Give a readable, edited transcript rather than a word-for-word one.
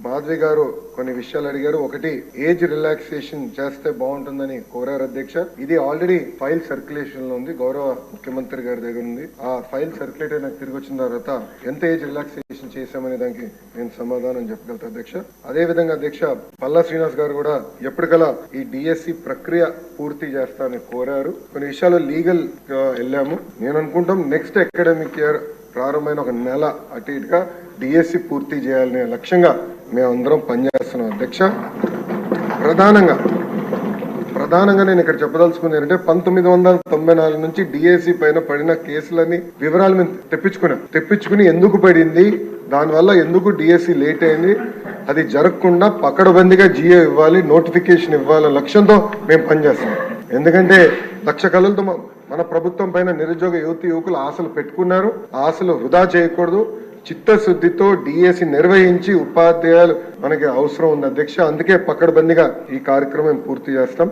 మాధవి గారు కొన్ని విషయాలు అడిగారు. ఒకటి, ఏజ్ రిలాక్సేషన్ చేస్తే బాగుంటుందని కోరారు అధ్యక్ష. ఇది ఆల్రెడీ ఫైల్ సర్క్యులేషన్ లో ఉంది, గౌరవ ముఖ్యమంత్రి గారి దగ్గర ఉంది. ఆ ఫైల్ సర్క్యులేట్ అయినా తిరిగి వచ్చిన తర్వాత ఎంత ఏజ్ రిలాక్సేషన్ చేశామనే దానికి నేను సమాధానం చెప్పగలుగుతా అధ్యక్ష. అదే విధంగా అధ్యక్ష, పల్లా శ్రీనివాస్ గారు కూడా ఎప్పటికలా ఈ డిఎస్సి ప్రక్రియ పూర్తి చేస్తానని కోరారు. కొన్ని విషయాలు లీగల్ వెళ్ళాము. నేను అనుకుంటాం నెక్స్ట్ అకాడమిక్ ఇయర్ ప్రారంభమైన ఒక నెల అటు ఇటుగా డిఎస్సి పూర్తి చేయాలనే లక్ష్యంగా మేమందరం పనిచేస్తున్నాం అధ్యక్ష. ప్రధానంగా నేను ఇక్కడ చెప్పదలుచుకుంది ఏంటంటే 1994 నుంచి డిఎస్సి పైన పడిన కేసులని వివరాలు మేము తెప్పించుకుని ఎందుకు పడింది, దానివల్ల ఎందుకు డిఎస్సి లేట్ అయింది, అది జరగకుండా పకడ్బందీగా జియో ఇవ్వాలి, నోటిఫికేషన్ ఇవ్వాలనే లక్ష్యంతో మేము పనిచేస్తున్నాం. ఎందుకంటే లక్ష కళలతో మన ప్రభుత్వం పైన నిరుద్యోగ యువకులు ఆశలు పెట్టుకున్నారు. ఆశలు వృధా చేయకూడదు. చిత్తశుద్ధితో డిఎస్సి నిర్వహించి ఉపాధ్యాయులు మనకి అవసరం ఉంది అధ్యక్ష. అందుకే పకడ్బందీగా ఈ కార్యక్రమం పూర్తి చేస్తాం.